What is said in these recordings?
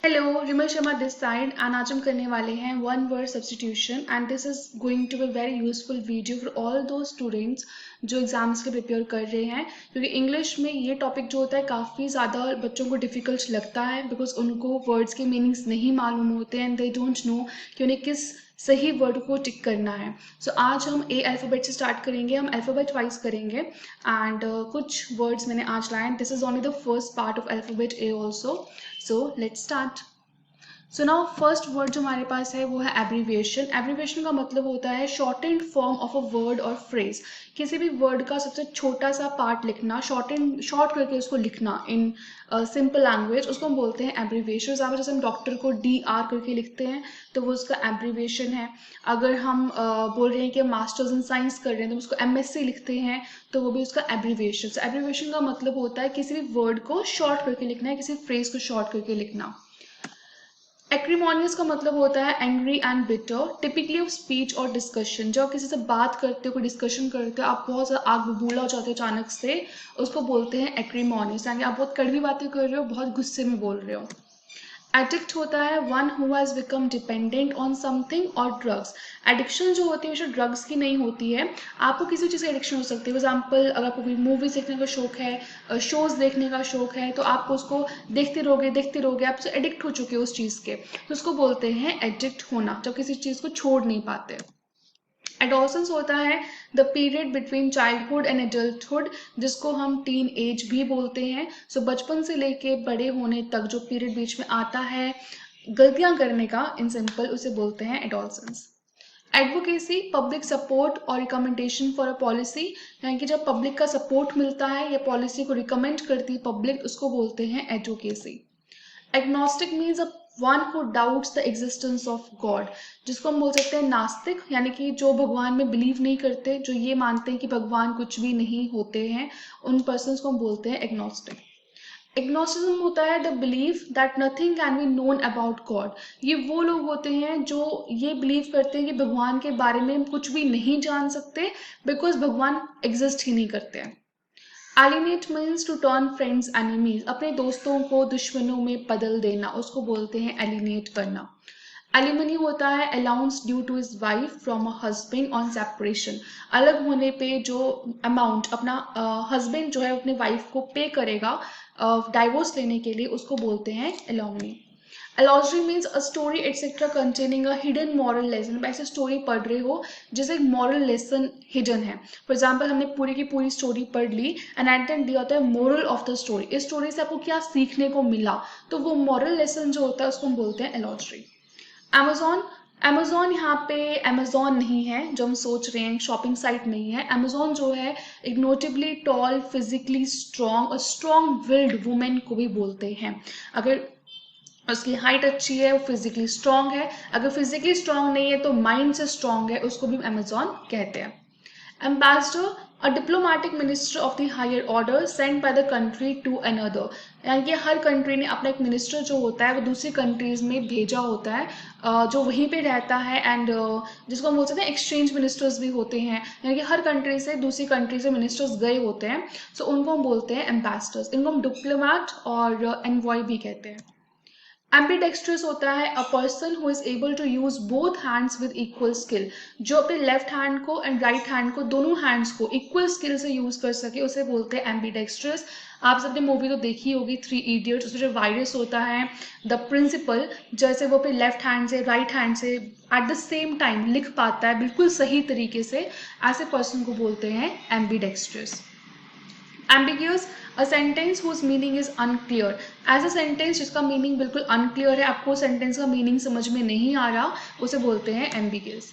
Hello, Rimal Sharma this side and आज हम करने वाले हैं one word substitution and this is going to be very useful video for all those students जो exams के प्रिपेयर कर रहे हैं क्योंकि इंग्लिश में ये टॉपिक जो होता है काफ़ी ज़्यादा बच्चों को डिफिकल्ट लगता है बिकॉज उनको वर्ड्स के मीनिंग्स नहीं मालूम होते हैं एंड दे डोंट नो कि उन्हें किस सही वर्ड को टिक करना है। सो आज हम ए अल्फ़ाबेट से स्टार्ट करेंगे, हम अल्फ़ाबेट वाइज करेंगे एंड कुछ वर्ड्स मैंने आज लाए। This is only the first part of alphabet A also. So let's start. So now first word जो हमारे पास है वो है एब्रीविएशन। एब्रीविएशन का मतलब होता है shortened form of a word और फ्रेज। किसी भी वर्ड का सबसे छोटा सा पार्ट लिखना, शॉर्ट करके उसको लिखना इन सिंपल लैंग्वेज, उसको हम बोलते हैं एब्रीविएशन। जैसे हम डॉक्टर को DR करके लिखते हैं तो वो उसका एब्रीविएशन है। अगर हम बोल रहे हैं कि मास्टर्स इन साइंस कर रहे हैं तो उसको MSc लिखते हैं तो वो भी उसका एब्रीविएशन। एब्रीविएशन का मतलब होता है किसी भी वर्ड को शॉर्ट करके लिखना है, किसी फ्रेज को शॉर्ट करके लिखना। एक्रीमोनियस का मतलब होता है angry and bitter, typically of speech और डिस्कशन। जब आप किसी से बात करते हो, कोई डिस्कशन करते हो, आप बहुत ज़्यादा आग बबूला हो जाते हो अचानक से, उसको बोलते हैं एक्रीमोनियस, यानी आप बहुत कड़वी बातें कर रहे हो, बहुत गुस्से में बोल रहे हो। एडिक्ट होता है one who has become dependent on something और ड्रग्स। एडिक्शन जो होती है वो ड्रग्स की नहीं होती है, आपको किसी चीज़ की एडिक्शन हो सकती है। फॉर एग्जाम्पल अगर आपको कोई मूवीज देखने का शौक है, शोज देखने का शौक है, तो आप उसको देखते रहोगे, आप उससे एडिक्ट हो चुके हो उस चीज़ के, तो उसको बोलते हैं एडिक्ट होना, जब किसी चीज़ को छोड़ नहीं पाते। एडोलसेंस होता है the period between childhood and adulthood, जिसको हम टीन एज भी बोलते हैं। सो बचपन से लेके बड़े होने तक जो पीरियड बीच में आता है गलतियां करने का, इन सिंपल उसे बोलते हैं एडोलसेंस। एडवोकेसी, पब्लिक सपोर्ट और रिकमेंडेशन फॉर अ पॉलिसी, यानी कि जब पब्लिक का सपोर्ट मिलता है या पॉलिसी को रिकमेंड करती है पब्लिक, उसको बोलते हैं advocacy. Agnostic means a one who doubts the existence of God, जिसको हम बोल सकते हैं नास्तिक, यानी कि जो भगवान में बिलीव नहीं करते, जो ये मानते हैं कि भगवान कुछ भी नहीं होते हैं, उन पर्सन्स को हम बोलते हैं एग्नोस्टिक। एग्नोस्टिज्म होता है the belief that nothing can be known about God. ये वो लोग होते हैं जो ये बिलीव करते हैं कि भगवान के बारे में हम कुछ भी नहीं जान सकते बिकॉज भगवान एग्जिस्ट ही नहीं करते हैं। Alienate means to turn friends enemies, अपने दोस्तों को दुश्मनों में बदल देना, उसको बोलते हैं एलिनेट करना। एलिमनी होता है allowance due to his wife from a husband on separation, अलग होने पे जो अमाउंट अपना हस्बैंड जो है अपने वाइफ को पे करेगा डाइवोर्स लेने के लिए, उसको बोलते हैं एलॉमनी। एलॉजी means a story etcetera containing a hidden moral lesson, ऐसे स्टोरी पढ़ रहे हो जिसे एक मॉरल लेसन हिडन है। फॉर एग्जाम्पल हमने पूरी की पूरी स्टोरी पढ़ ली एंड एट द एंड दिया होता है मोरल ऑफ द स्टोरी, इस स्टोरी से आपको क्या सीखने को मिला, तो वो मॉरल लेसन जो होता है उसको हम बोलते हैं एलॉजी। अमेजोन, अमेजोन यहाँ पे अमेजोन नहीं है जो हम सोच रहे हैं, शॉपिंग साइट नहीं है। अमेजोन जो है एक नोटेबली टॉल, फिजिकली स्ट्रॉन्ग और स्ट्रॉन्ग विल्ड वुमेन को भी बोलते हैं। अगर उसकी हाइट अच्छी है, वो फिजिकली स्ट्रॉन्ग है, अगर फिजिकली स्ट्रॉन्ग नहीं है तो माइंड से स्ट्रॉन्ग है, उसको भी अमेजोन कहते हैं। Ambassador, a diplomatic minister of the higher order sent by the country to another, यानी कि हर कंट्री ने अपना एक मिनिस्टर जो होता है वो दूसरी कंट्रीज में भेजा होता है, जो वहीं पे रहता है एंड जिसको हम बोल सकते हैं एक्सचेंज मिनिस्टर्स भी होते हैं, यानी कि हर कंट्री से दूसरी कंट्री से मिनिस्टर्स गए होते हैं, सो उनको हम बोलते हैं एम्बेसडर्स। इनको हम डिप्लोमैट और एनवॉय भी कहते हैं। एम्बीडेक्स्ट्रस होता है a person who is able to use both hands with equal skill, जो अपने लेफ्ट हैंड को एंड राइट हैंड को, दोनों हैंड्स को इक्वल स्किल से यूज कर सके, उसे बोलते हैं एम्बीडेक्स्ट्रस। आप सबने मूवी तो देखी होगी 3 इडियट्स, उसमें जो वायरस होता है द प्रिंसिपल, जैसे वो अपने लेफ्ट हैंड से राइट हैंड से एट द सेम टाइम लिख पाता है बिल्कुल सही तरीके से, ऐसे पर्सन को बोलते हैं ambidextrous. Ambiguous, a sentence whose meaning is unclear, ऐसा सेंटेंस जिसका मीनिंग बिल्कुल अनक्लियर है, आपको सेंटेंस का मीनिंग समझ में नहीं आ रहा, उसे बोलते हैं एम्बिग्यूअस।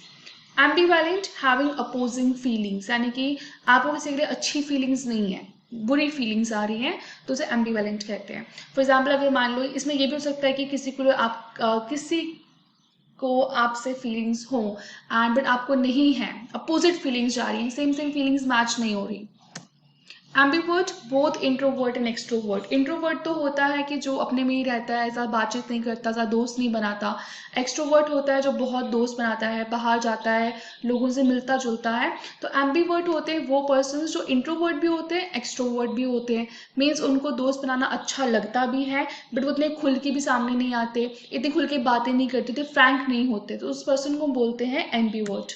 एम्बिवैलेंट, हैविंग अपोजिंग फीलिंग्स, यानी कि आपको किसी के लिए अच्छी फीलिंग्स नहीं है, बुरी फीलिंग्स आ रही हैं, तो उसे एम्बिवैलेंट कहते हैं। फॉर एग्जाम्पल अगर मान लो इसमें ये भी हो सकता है कि किसी को आप किसी को आपसे फीलिंग्स हो एंड बट आपको नहीं है, अपोजिट फीलिंग्स जा रही हैं, सेम सेम फीलिंग्स मैच नहीं हो रही। Ambivert both introvert and extrovert. Introvert तो होता है कि जो अपने में ही रहता है, ऐसा बातचीत नहीं करता, ऐसा दोस्त नहीं बनाता। एक्सट्रोवर्ट होता है जो बहुत दोस्त बनाता है, बाहर जाता है, लोगों से मिलता जुलता है। तो एम्बीवर्ट होते हैं वो पर्सन जो इंट्रोवर्ट भी होते हैं, एक्सट्रोवर्ट भी होते हैं। मीन्स उनको दोस्त बनाना अच्छा लगता भी है, बट वो इतने खुल के भी सामने नहीं आते, इतनी खुल के बातें नहीं करते थे, फ्रैंक नहीं होते, तो उस पर्सन को बोलते हैं एम्बीवर्ट।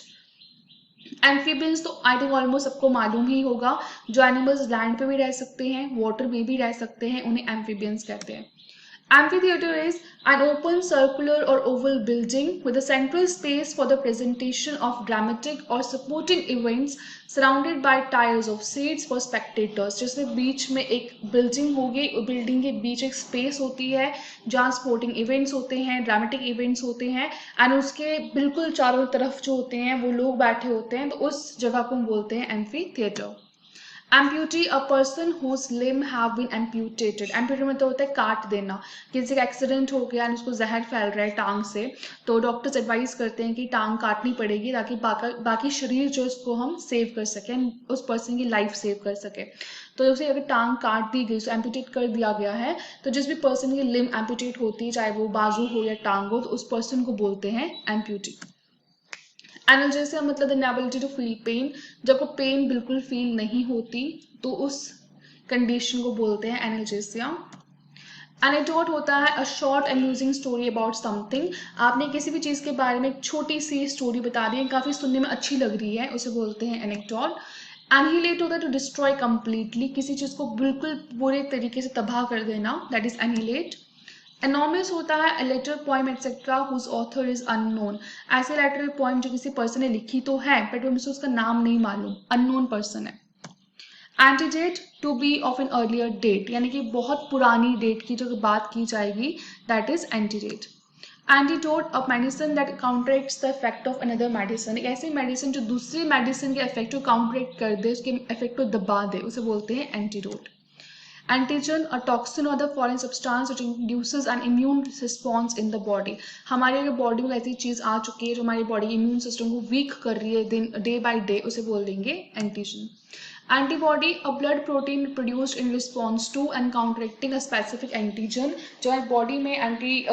एम्फीबियंस तो आई थिंक ऑलमोस्ट सबको मालूम ही होगा, जो एनिमल्स लैंड पे भी रह सकते हैं, वाटर में भी रह सकते हैं, उन्हें एम्फीबियंस कहते हैं। Amphitheater is an open circular or oval building with a central space for the presentation of dramatic or supporting events surrounded by tiers of seats for spectators। जैसे बीच में एक बिल्डिंग होगी, बिल्डिंग के बीच एक स्पेस होती है जहाँ स्पोर्टिंग इवेंट्स होते हैं, ड्रामेटिक इवेंट्स होते हैं, एंड उसके बिल्कुल चारों तरफ जो होते हैं वो लोग बैठे होते हैं, तो उस जगह को हम बोलते हैं amphitheatre. Amputee a person whose limb have been amputated. Amputee मतलब होता है काट देना, किसी का एक्सीडेंट हो गया और उसको जहर फैल रहा है टांग से, तो डॉक्टर्स एडवाइस करते हैं कि टांग काटनी पड़ेगी ताकि बाकी शरीर जो उसको हम सेव कर सकें, उस पर्सन की लाइफ सेव कर सके। तो उसे अगर टांग काट दी गई, एम्प्यूटेट कर दिया गया है, तो जिस भी पर्सन की लिम्ब एम्प्यूटेट होती है, चाहे वो बाजू हो या टांग हो, तो उस पर्सन को बोलते हैं एम्प्यूटी। एनाल्जेसिया मतलब इनएबिलिटी टू फील पेन। जब को पेन बिल्कुल फील नहीं होती तो उस कंडीशन को बोलते हैं एनाल्जेसिया। एनेक्डोट होता है a short amusing story about something. आपने किसी भी चीज़ के बारे में एक छोटी सी स्टोरी बता दी है, काफ़ी सुनने में अच्छी लग रही है, उसे बोलते हैं एनेक्डोट। एनहिलेट होता है टू डिस्ट्रॉय कंप्लीटली, किसी चीज़ को बिल्कुल पूरे तरीके से तबाह कर देना, दैट इज एनहिलेट। एनॉर्मस होता है a letter poem etc whose author is unknown। ऐसे लेटर पोइम जो किसी पर्सन ने लिखी तो है बट हमें उसका नाम नहीं मालूम, अननोन पर्सन है। Antedate to be of an earlier date, यानी कि बहुत पुरानी डेट की जो बात की जाएगी, that is antedate. Antidote a medicine that counteracts the effect of another medicine, एक ऐसी मेडिसिन जो दूसरी मेडिसिन के इफेक्ट को काउंटरैक्ट कर दे, उसके इफेक्ट को दबा दे, उसे बोलते हैं एंटीडोट। एंटीजन अ टॉक्सिन और the foreign substance which induces N immune response in the body. हमारे अगर बॉडी में ऐसी चीज आ चुकी है जो हमारी बॉडी के इम्यून सिस्टम को वीक कर रही है दिन डे बाय डे, उसे बोल देंगे antigen. Antibody a blood protein produced in response to and counteracting a specific antigen. जो हमारी बॉडी में एंटी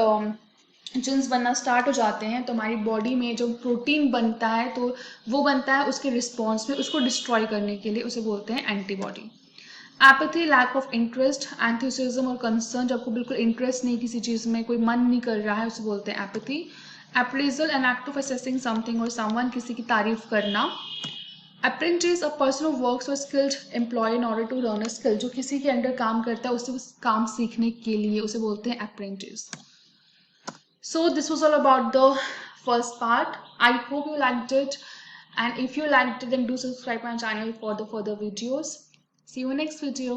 जिन्स बनना स्टार्ट हो जाते हैं, तो हमारी बॉडी में जो प्रोटीन बनता है तो वो बनता है उसके रिस्पॉन्स में, उसको डिस्ट्रॉय करने के लिए, उसे बोलते हैं antibody. Apathy lack of interest, enthusiasm और कंसर्न, जब आपको बिल्कुल इंटरेस्ट नहीं किसी चीज में, कोई मन नहीं कर रहा है, उसे बोलते हैं apathy. Appraisal an act of assessing something और समवन, किसी की तारीफ करना। Apprentice a person who works for skilled employ in order to learn a skill, जो किसी के अंडर काम करता है उससे उस काम सीखने के लिए, उसे बोलते हैं apprentice. So this was all about the first part. I hope you liked it, and if you liked it then do subscribe my channel for the further videos. See you in next video.